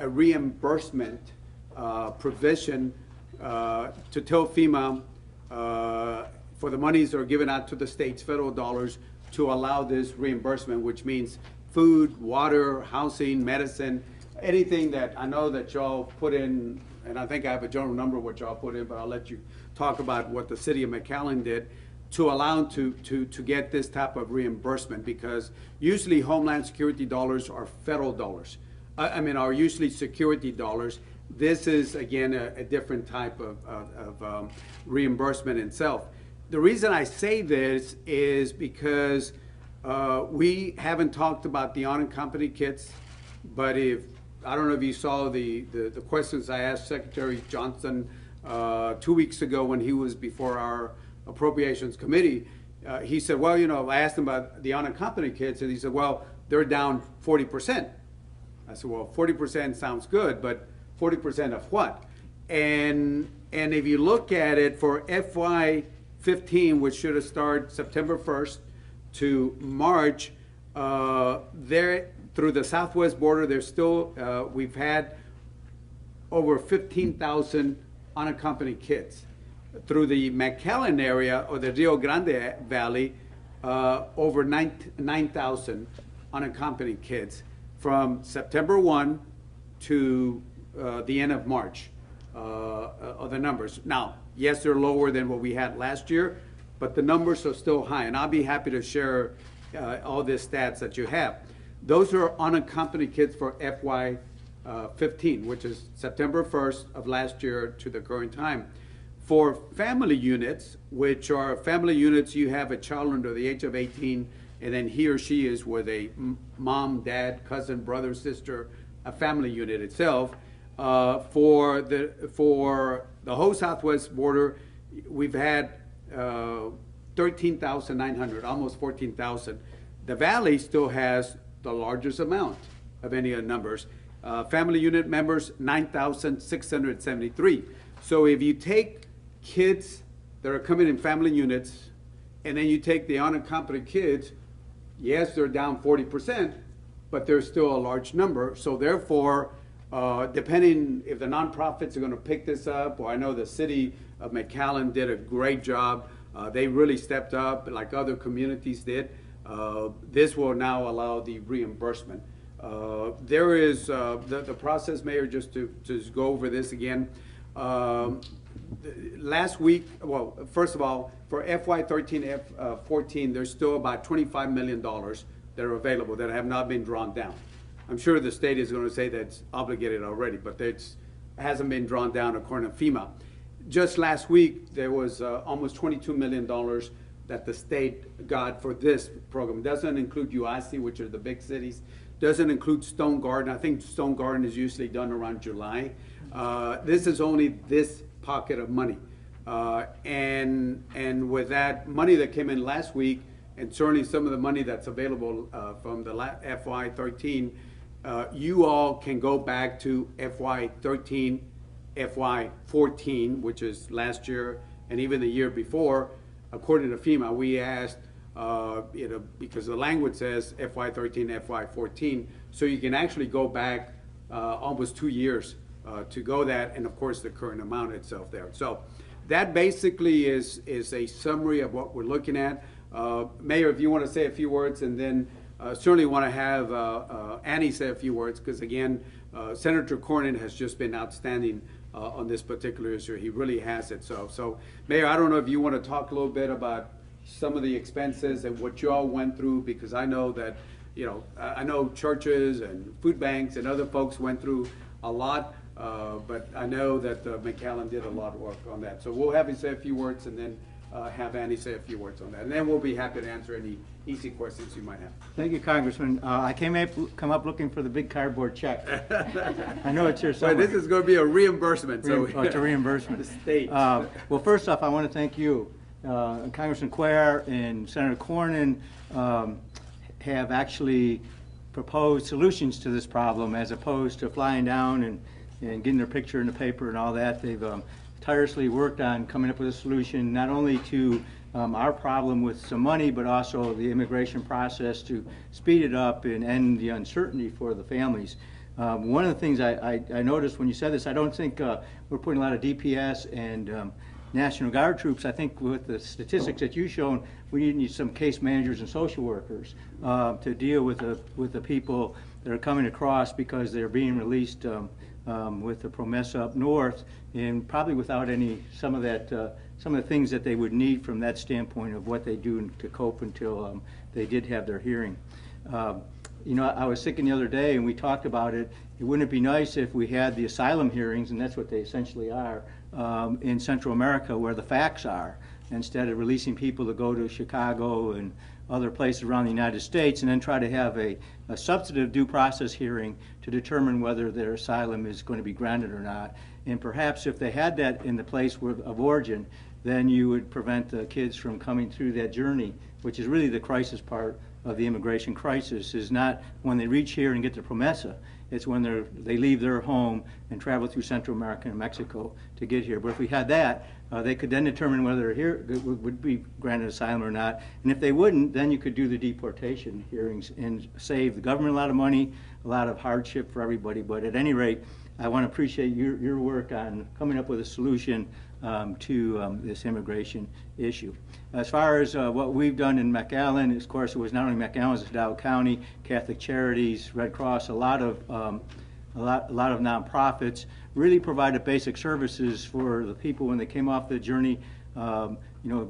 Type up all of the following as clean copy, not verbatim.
a reimbursement provision to tell FEMA for the monies that are given out to the states, federal dollars, to allow this reimbursement, which means food, water, housing, medicine, anything that I know that y'all put in, and I think I have a general number of what y'all put in, but I'll let you talk about what the city of McAllen did to allow them to get this type of reimbursement, because usually Homeland Security dollars are federal dollars. Are usually security dollars. This is, again, a different type of reimbursement itself. The reason I say this is because we haven't talked about the unaccompanied kids, but I don't know if you saw the questions I asked Secretary Johnson 2 weeks ago when he was before our Appropriations Committee. He said, well, I asked him about the unaccompanied kids, and he said, well, they're down 40%. I said, well, 40% sounds good, but 40% of what? And if you look at it for FY15, which should have started September 1st to March, there through the southwest border, there's still, we've had over 15,000 unaccompanied kids. Through the McAllen area or the Rio Grande Valley, over 9,000 unaccompanied kids from September 1 to the end of March, are the numbers. Now, yes, they're lower than what we had last year, but the numbers are still high, and I'll be happy to share all the stats that you have. Those are unaccompanied kids for FY15, which is September 1st of last year to the current time. For family units, which are family units, you have a child under the age of 18, and then he or she is with a mom, dad, cousin, brother, sister, a family unit itself. For the whole southwest border, we've had 13,900, almost 14,000. The valley still has the largest amount of any of the numbers. Family unit members, 9,673. So if you take kids that are coming in family units, and then you take the unaccompanied kids, yes, they're down 40%, but there's still a large number. So therefore, depending if the nonprofits are going to pick this up, or I know the city of McAllen did a great job. They really stepped up like other communities did. This will now allow the reimbursement. There is the process, Mayor, just to go over this again. Last week, well, first of all, for FY13, F14, there's still about $25 million that are available that have not been drawn down. I'm sure the state is going to say that's obligated already, but it hasn't been drawn down according to FEMA. Just last week, there was almost $22 million that the state got for this program. Doesn't include UIC, which are the big cities. Doesn't include Stone Garden. I think Stone Garden is usually done around July. This is only this pocket of money. And with that money that came in last week, and certainly some of the money that's available from the FY13, you all can go back to FY13, FY14, which is last year, and even the year before. According to FEMA, we asked, because the language says FY13, FY14, so you can actually go back almost 2 years to go that, and of course the current amount itself there. So that basically is a summary of what we're looking at. Mayor, if you want to say a few words, and then certainly want to have Annie say a few words, because again, Senator Cornyn has just been outstanding on this particular issue. He really has it. So Mayor, I don't know if you want to talk a little bit about some of the expenses and what you all went through, because I know that, I know churches and food banks and other folks went through a lot, but I know that McAllen did a lot of work on that. So we'll have you say a few words, and then have Annie say a few words on that. And then we'll be happy to answer any easy questions you might have. Thank you, Congressman. I come up looking for the big cardboard check. I know it's here somewhere. Well, this is going to be a reimbursement. It's a reimbursement. The state. Well, first off, I want to thank you. Congressman Cuellar and Senator Cornyn have actually proposed solutions to this problem, as opposed to flying down and getting their picture in the paper and all that. They've tirelessly worked on coming up with a solution, not only to our problem with some money, but also the immigration process, to speed it up and end the uncertainty for the families. One of the things I noticed when you said this, I don't think we're putting a lot of DPS and National Guard troops. I think with the statistics that you've shown, we need some case managers and social workers to deal with the people that are coming across because they're being released with the PROMESA up north, and probably without some of the things that they would need from that standpoint of what they do to cope until they did have their hearing. You know, I was thinking the other day, and we talked about it. Wouldn't it be nice if we had the asylum hearings, and that's what they essentially are, in Central America, where the facts are, instead of releasing people to go to Chicago and other places around the United States, and then try to have a substantive due process hearing to determine whether their asylum is going to be granted or not. And perhaps if they had that in the place of origin, then you would prevent the kids from coming through that journey, which is really the crisis part of the immigration crisis, is not when they reach here and get their PROMESA. It's when they leave their home and travel through Central America and Mexico to get here. But if we had that, they could then determine whether here would be granted asylum or not. And if they wouldn't, then you could do the deportation hearings and save the government a lot of money, a lot of hardship for everybody. But at any rate, I want to appreciate your work on coming up with a solution to this immigration issue. As far as what we've done in McAllen, of course, it was not only McAllen, it was Dow County, Catholic Charities, Red Cross, a lot of nonprofits really provided basic services for the people when they came off the journey. You know,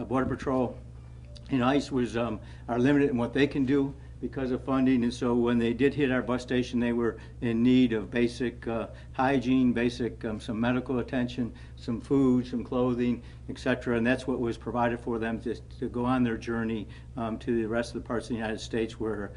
Border Patrol and ICE are limited in what they can do because of funding, and so when they did hit our bus station, they were in need of basic hygiene, basic some medical attention, some food, some clothing, etc. And that's what was provided for them to go on their journey to the rest of the parts of the United States where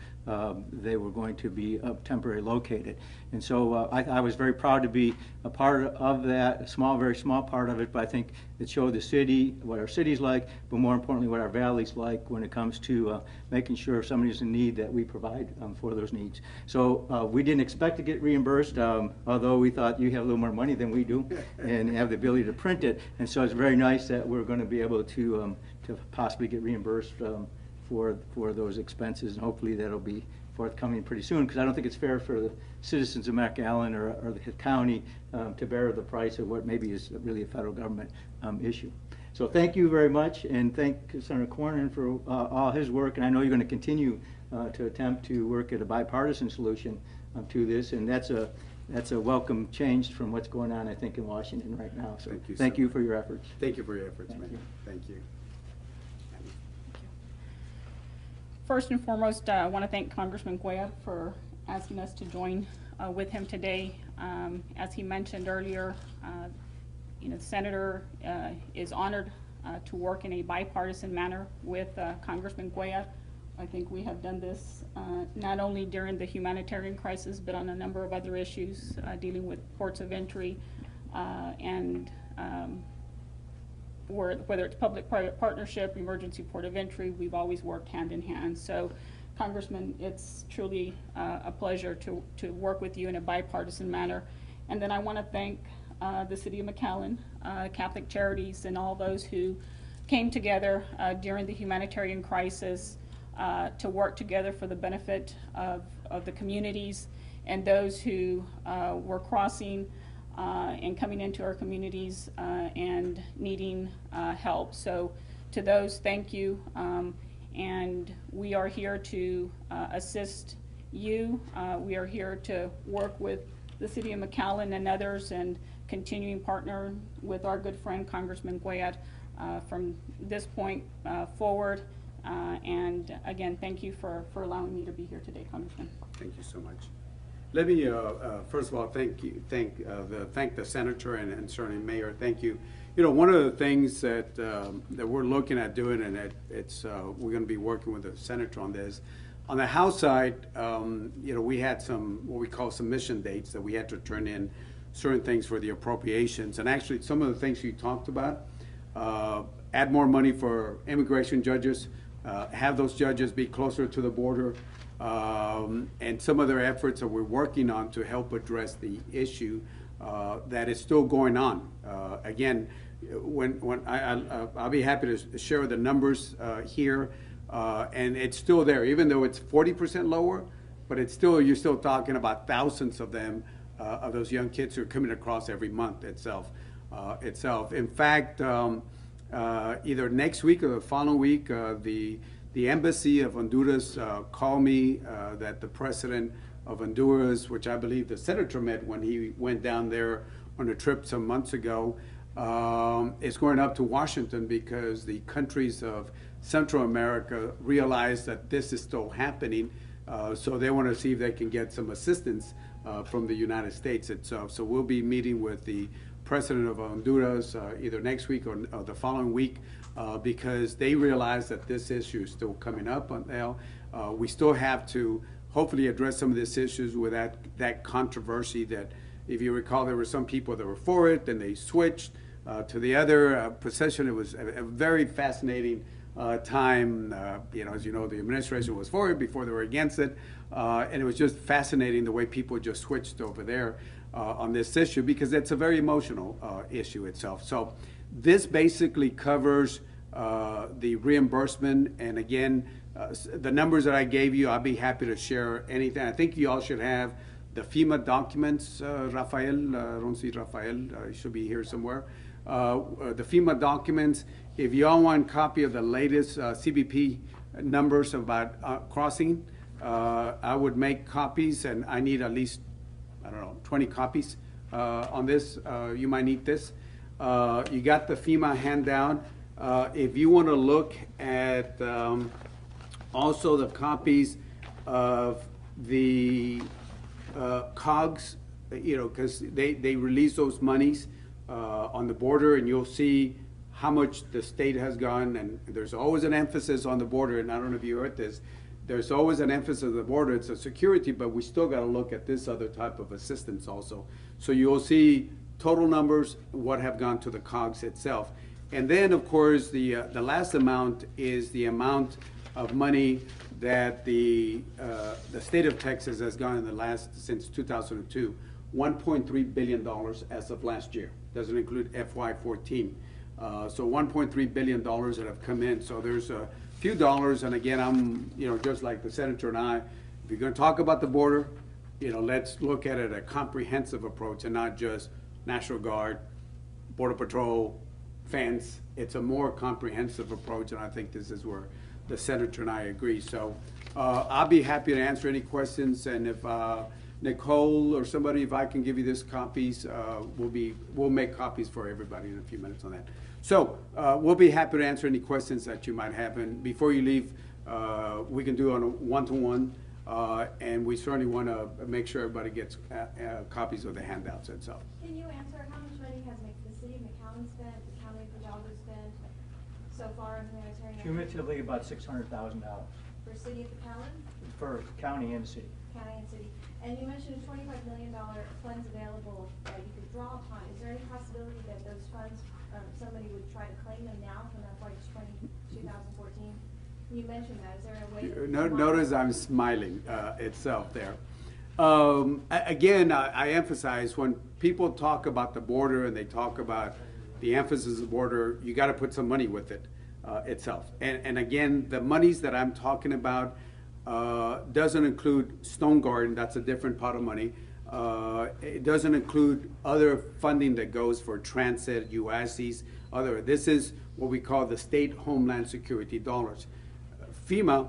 they were going to be temporarily located. And so I was very proud to be a part of that, a very small part of it, but I think it showed the city, what our city's like, but more importantly, what our valley's like when it comes to making sure if somebody's in need that we provide for those needs. So we didn't expect to get reimbursed, although we thought you have a little more money than we do and have the ability to print it. And so it's very nice that we're going to be able to possibly get reimbursed for those expenses, and hopefully that'll be forthcoming pretty soon, because I don't think it's fair for the citizens of McAllen or the county to bear the price of what maybe is really a federal government issue. So thank you very much, and thank Senator Cornyn for all his work, and I know you're going to continue to attempt to work at a bipartisan solution to this, and that's a welcome change from what's going on, I think, in Washington right now. So thank you for your efforts. Thank you for your efforts, man. Thank you. First and foremost, I want to thank Congressman Cuellar for asking us to join with him today. As he mentioned earlier, the Senator is honored to work in a bipartisan manner with Congressman Cuellar. I think we have done this not only during the humanitarian crisis, but on a number of other issues dealing with ports of entry and whether it's public-private partnership, emergency port of entry, we've always worked hand in hand. So, Congressman, it's truly a pleasure to work with you in a bipartisan manner. And then I want to thank the City of McAllen, Catholic Charities, and all those who came together during the humanitarian crisis to work together for the benefit of the communities and those who were crossing and coming into our communities and needing help. So to those, thank you. And we are here to assist you. We are here to work with the City of McAllen and others and continuing partner with our good friend Congressman Cuellar from this point forward. And again, thank you for allowing me to be here today, Congressman. Thank you so much. Let me first of all thank the senator and certainly mayor. Thank you. You know, one of the things that we're looking at doing, and it's we're going to be working with the senator on this. On the House side, you know, we had some what we call submission dates that we had to turn in certain things for the appropriations, and actually some of the things you talked about. Add more money for immigration judges, have those judges be closer to the border. And some other efforts that we're working on to help address the issue that is still going on. Again, I'll be happy to share the numbers here, and it's still there. Even though it's 40% lower, but it's still, you're still talking about thousands of them, of those young kids who are coming across every month itself. In fact, either next week or the following week, the embassy of Honduras called me that the president of Honduras, which I believe the senator met when he went down there on a trip some months ago, is going up to Washington because the countries of Central America realize that this is still happening. So they want to see if they can get some assistance from the United States itself. So we'll be meeting with the president of Honduras either next week or the following week because they realize that this issue is still coming up now. We still have to hopefully address some of these issues with that controversy that, if you recall, there were some people that were for it, then they switched to the other position. It was a very fascinating time. As you know, the administration was for it before they were against it. And it was just fascinating the way people just switched over there on this issue because it's a very emotional issue itself. So this basically covers the reimbursement. And again, the numbers that I gave you, I'll be happy to share anything. I think you all should have the FEMA documents. Rafael, I don't see Rafael, he should be here somewhere. The FEMA documents, if you all want a copy of the latest CBP numbers about crossing, I would make copies, and I need at least, 20 copies on this. You might need this. You got the FEMA handout. If you want to look at also the copies of the COGS, because they release those monies on the border, and you'll see how much the state has gone, and there's always an emphasis on the border, and I don't know if you heard this, there's always an emphasis on the border. It's a security, but we still got to look at this other type of assistance also. So you'll see total numbers, what have gone to the COGS itself. And then, of course, the last amount is the amount of money that the state of Texas has gone in since 2002, $1.3 billion as of last year. Doesn't include FY14. So $1.3 billion that have come in. So there's a few dollars, and again, I'm, just like the senator and I, if you're going to talk about the border, let's look at it a comprehensive approach and not just National Guard, Border Patrol, fence. It's a more comprehensive approach, and I think this is where the senator and I agree. So I'll be happy to answer any questions, and if Nicole or somebody, if I can give you these copies, we'll make copies for everybody in a few minutes on that. So we'll be happy to answer any questions that you might have. And before you leave, we can do on a one-to-one, and we certainly want to make sure everybody gets copies of the handouts itself. Can you answer how much money has the city of McAllen spent, the county of Hidalgo spent so far on humanitarian? Cumulatively about $600,000. For city of McAllen? For county and city. County and city. And you mentioned $25 million funds available that you could draw upon. Is there any possibility that those funds, somebody would try to claim them now from FY 2014? You mentioned that. Is there a way to notice I'm smiling itself there. Again, I emphasize when people talk about the border and they talk about the emphasis of the border, you got to put some money with it itself. And again, the monies that I'm talking about doesn't include Stone Garden. That's a different pot of money. It doesn't include other funding that goes for transit, UASCs, other. This is what we call the state homeland security dollars. FEMA,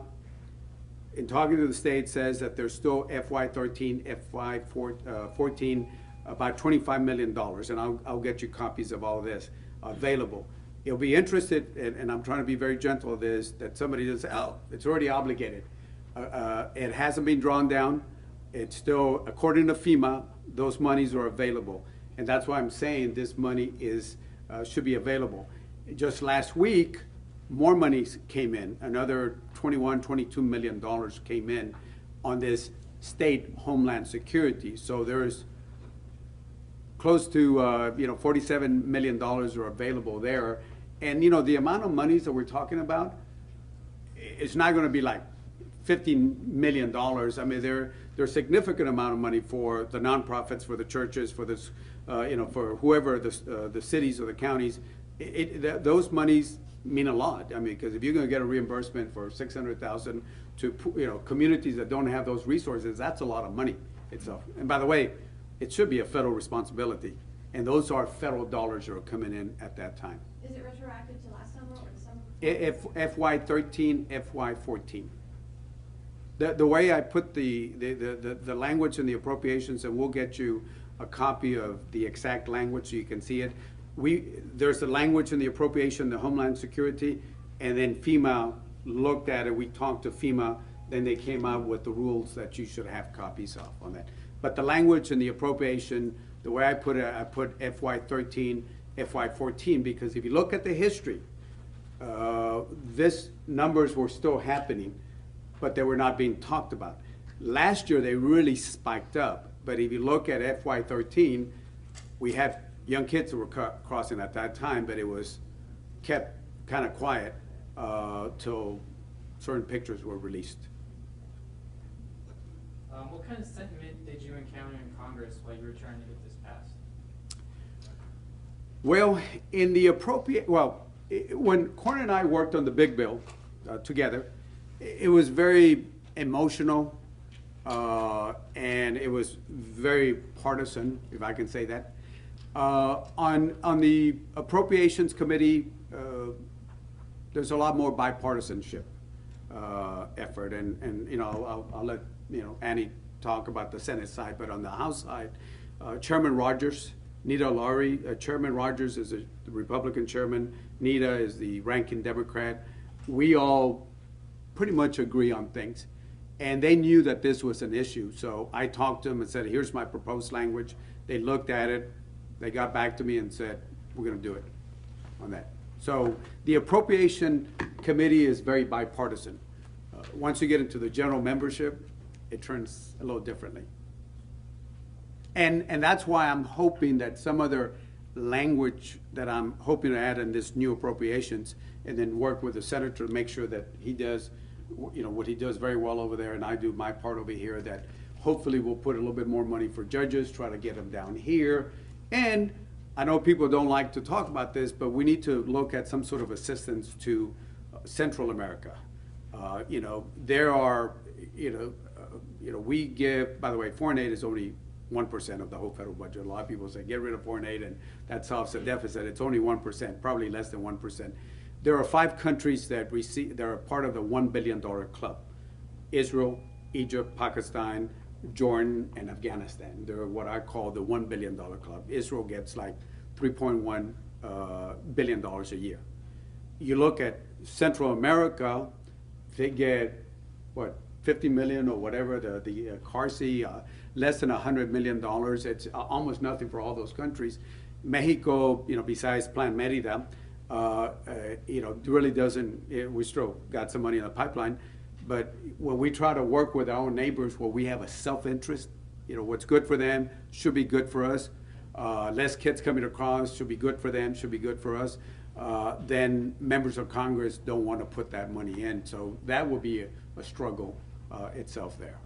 in talking to the state, says that there's still FY13, FY14, about $25 million, and I'll get you copies of all of this available. You'll be interested, and I'm trying to be very gentle with this, that somebody just say, oh, it's already obligated. It hasn't been drawn down. It's still, according to FEMA, those monies are available. And that's why I'm saying this money should be available. Just last week, more monies came in. Another $22 million came in on this state homeland security. So there's close to $47 million are available there. And the amount of monies that we're talking about, it's not going to be like $15 million. I mean, they're a significant amount of money for the nonprofits, for the churches, for this, for whoever the cities or the counties. Those monies mean a lot. I mean, because if you're going to get a reimbursement for $600,000 to, communities that don't have those resources, that's a lot of money itself. And by the way, it should be a federal responsibility. And those are federal dollars that are coming in at that time. Is it retroactive to last summer or the summer? If FY13, FY14. The way I put the language in the appropriations, and we'll get you a copy of the exact language so you can see it. There's the language in the appropriation, the Homeland Security, and then FEMA looked at it. We talked to FEMA, then they came out with the rules that you should have copies of on that. But the language in the appropriation, the way I put it, I put FY13, FY14, because if you look at the history, this numbers were still happening, but they were not being talked about. Last year, they really spiked up, but if you look at FY13, we had young kids who were crossing at that time, but it was kept kind of quiet till certain pictures were released. What kind of sentiment did you encounter in Congress while you were trying to get this passed? Well, in the when Corn and I worked on the big bill together, it was very emotional, and it was very partisan, if I can say that. On the Appropriations Committee, there's a lot more bipartisanship effort, and I'll let Annie talk about the Senate side, but on the House side, Chairman Rogers, Nita Lowry, Chairman Rogers is the Republican chairman, Nita is the ranking Democrat. We all pretty much agree on things, and they knew that this was an issue, so I talked to them and said, here's my proposed language. They looked at it, they got back to me and said, we're going to do it on that. So the Appropriation Committee is very bipartisan. Once you get into the general membership, it turns a little differently. And that's why I'm hoping that some other language that I'm hoping to add in this new appropriations, and then work with the senator to make sure that he does, what he does very well over there, and I do my part over here, that hopefully we'll put a little bit more money for judges, try to get them down here. And I know people don't like to talk about this, but we need to look at some sort of assistance to Central America. There are, we give, by the way, foreign aid is only 1% of the whole federal budget. A lot of people say, get rid of foreign aid and that solves the deficit. It's only 1%, probably less than 1%. There are 5 countries that are part of the $1 billion club: Israel, Egypt, Pakistan, Jordan, and Afghanistan. They're what I call the $1 billion club. Israel gets like $3.1 billion a year. You look at Central America, they get, what, 50 million or whatever, the CARSI, less than $100 million. It's almost nothing for all those countries. Mexico, besides Plan Merida, really doesn't, we still got some money in the pipeline. But when we try to work with our own neighbors where we have a self-interest, what's good for them should be good for us. Less kids coming across should be good for them, should be good for us. Then members of Congress don't want to put that money in. So that will be a struggle itself there.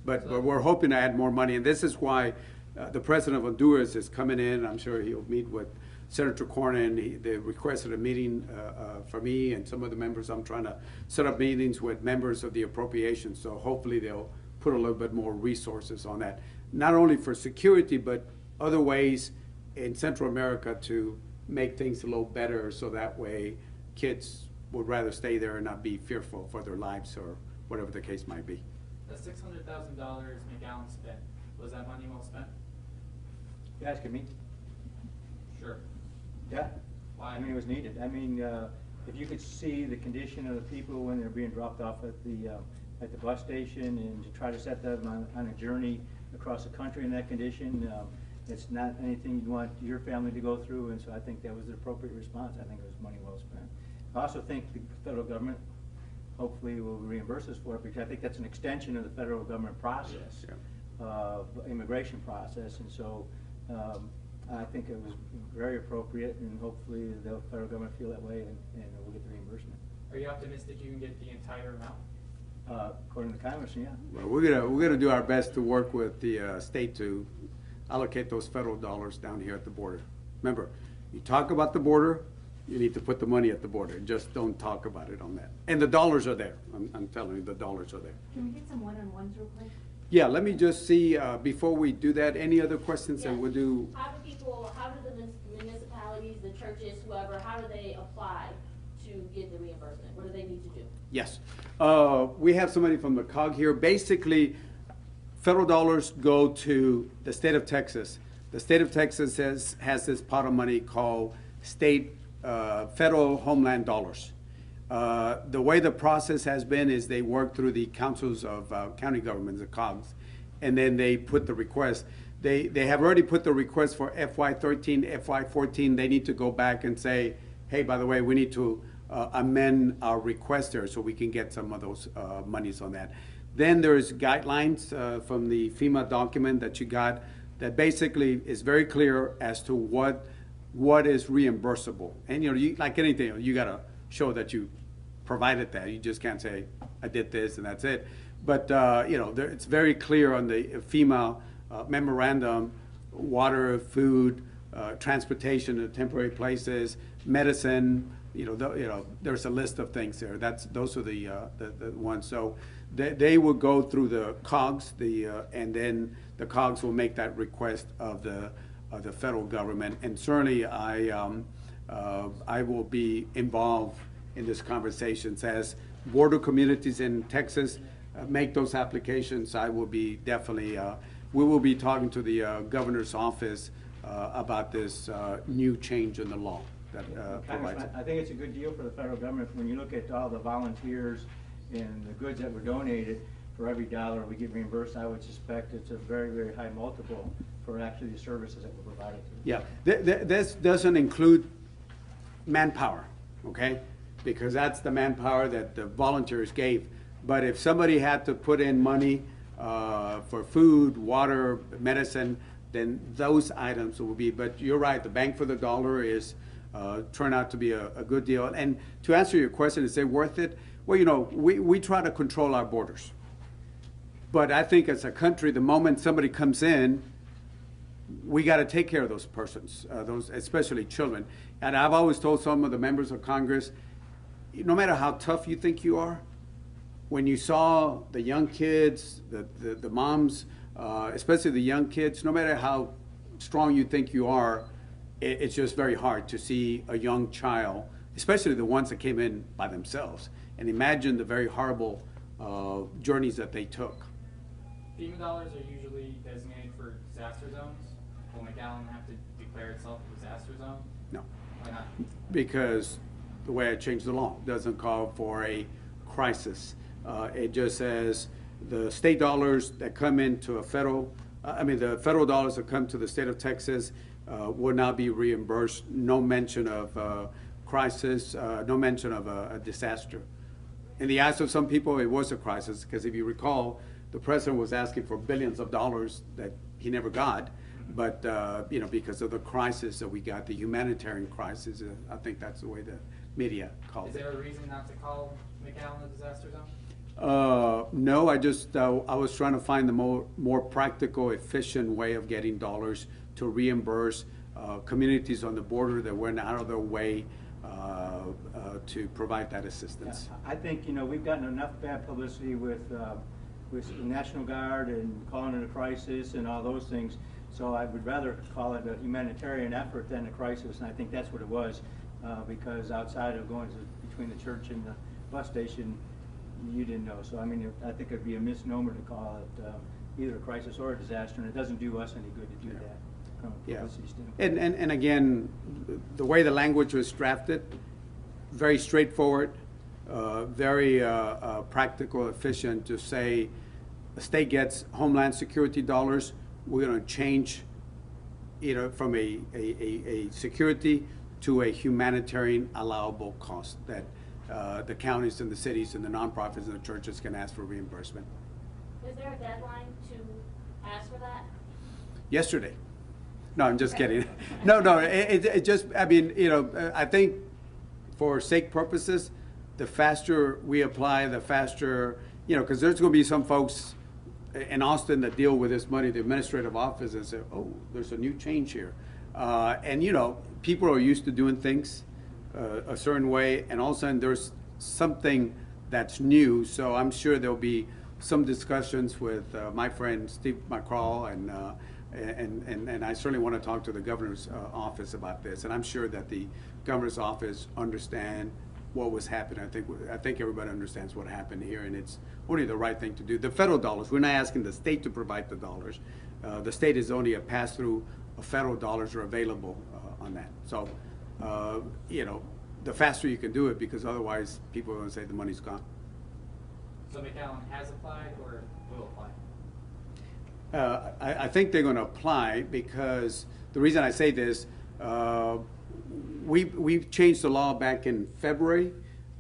But we're hoping to add more money. And this is why the president of Honduras is coming in. I'm sure he'll meet with Senator Cornyn. They requested a meeting for me and some of the members. I'm trying to set up meetings with members of the appropriations. So hopefully they'll put a little bit more resources on that. Not only for security, but other ways in Central America to make things a little better, so that way kids would rather stay there and not be fearful for their lives or whatever the case might be. The $600,000 McAllen spent, was that money well spent? You asking me? Sure. Yeah. Why? I mean, it was needed. I mean, if you could see the condition of the people when they're being dropped off at the bus station, and to try to set them on a journey across the country in that condition, it's not anything you'd want your family to go through, and so I think that was the appropriate response. I think it was money well spent. I also think the federal government hopefully will reimburse us for it, because I think that's an extension of the federal government process, immigration process, and so I think it was very appropriate, and hopefully the federal government feel that way, and we'll get the reimbursement. Are you optimistic you can get the entire amount? According to Congressman, yeah. Well, we're gonna do our best to work with the state to allocate those federal dollars down here at the border. Remember, you talk about the border, you need to put the money at the border. Just don't talk about it on that. And the dollars are there. I'm telling you, the dollars are there. Can we get some one-on-ones real quick? Yeah, let me just see, before we do that, any other questions that Yes. we'll do? How do the municipalities, the churches, whoever, how do they apply to get the reimbursement? What do they need to do? Yes. We have somebody from the COG here. Basically, federal dollars go to the state of Texas. The state of Texas has this pot of money called federal homeland dollars. The way the process has been is they work through the councils of county governments, the COGs, and then they put the request. They have already put the request for FY13, FY14. They need to go back and say, hey, by the way, we need to amend our request there so we can get some of those monies on that. Then there's guidelines from the FEMA document that you got that basically is very clear as to what is reimbursable. And like anything, you got to show that you provided that. You just can't say, I did this and that's it. But it's very clear on the FEMA memorandum: water, food, transportation to temporary places, medicine. There's a list of things there. Those are the ones. So they will go through the COGS, and then the COGS will make that request of the federal government. And certainly, I will be involved in this conversations as border communities in Texas make those applications. I will be definitely. We will be talking to the governor's office about this new change in the law that provides. I think it's a good deal for the federal government. When you look at all the volunteers and the goods that were donated, for every dollar we get reimbursed, I would suspect it's a very, very high multiple for actually the services that were provided to them. Yeah, this doesn't include manpower, okay? Because that's the manpower that the volunteers gave. But if somebody had to put in money for food, water, medicine, then those items will be. But you're right, the bang for the dollar is turn out to be a good deal. And to answer your question, is it worth it? Well, we try to control our borders. But I think as a country, the moment somebody comes in, we got to take care of those persons, those especially children. And I've always told some of the members of Congress, no matter how tough you think you are, when you saw the young kids, the moms, especially the young kids, no matter how strong you think you are, it's just very hard to see a young child, especially the ones that came in by themselves, and imagine the very horrible journeys that they took. FEMA dollars are usually designated for disaster zones. Will McAllen have to declare itself a disaster zone? No. Why not? Because the way I changed the law doesn't call for a crisis. It just says the state dollars that come into the federal dollars that come to the state of Texas will not be reimbursed. No mention of crisis, no mention of a disaster. In the eyes of some people, it was a crisis because if you recall, the president was asking for billions of dollars that he never got. But because of the crisis that we got, the humanitarian crisis, I think that's the way the media called it. Is there a reason not to call McAllen a disaster zone? No, I was trying to find the more practical, efficient way of getting dollars to reimburse communities on the border that went out of their way to provide that assistance. Yeah, I think we've gotten enough bad publicity with the National Guard and calling it a crisis and all those things. So I would rather call it a humanitarian effort than a crisis, and I think that's what it was, because outside of going between the church and the bus station, you didn't know. So I think it'd be a misnomer to call it either a crisis or a disaster, and it doesn't do us any good to do that from a publicity standpoint. And again, the way the language was drafted, very straightforward, very practical, efficient to say the state gets Homeland Security dollars, we're going to change from a security to a humanitarian allowable cost that the counties and the cities and the nonprofits and the churches can ask for reimbursement. Is there a deadline to ask for that? Yesterday. No, I'm just kidding. No, it just, I think for sake purposes, the faster we apply, the faster, because there's going to be some folks in Austin that deal with this money, the administrative office, and say, oh, there's a new change here. And people are used to doing things a certain way, and all of a sudden there's something that's new. So I'm sure there'll be some discussions with my friend Steve McAllen, and I certainly want to talk to the governor's office about this. And I'm sure that the governor's office understand what was happening. I think everybody understands what happened here, and it's only the right thing to do. The federal dollars, we're not asking the state to provide the dollars. The state is only a pass-through. Federal dollars are available on that. So, you know, the faster you can do it, because otherwise people are going to say the money's gone. So McAllen has applied or will apply? I think they're going to apply, because the reason I say this, we've changed the law back in February,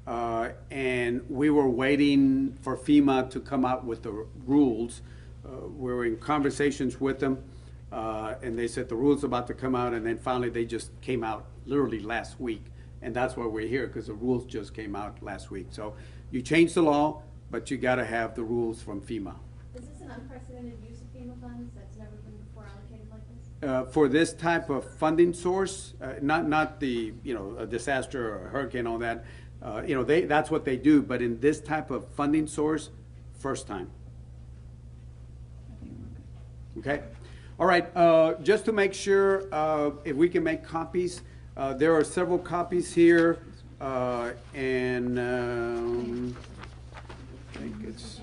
and we were waiting for FEMA to come out with the rules. We were in conversations with them, and they said the rules are about to come out, and then finally they just came out literally last week, and that's why we're here, because the rules just came out last week. So you change the law, but you got to have the rules from FEMA. Is this an unprecedented use of FEMA funds that's never been before allocated like this? For this type of funding source, not the, you know, a disaster or a hurricane, all that, you know, that's what they do, but in this type of funding source, first time. Okay? All right, just to make sure, if we can make copies, there are several copies here, and I think it's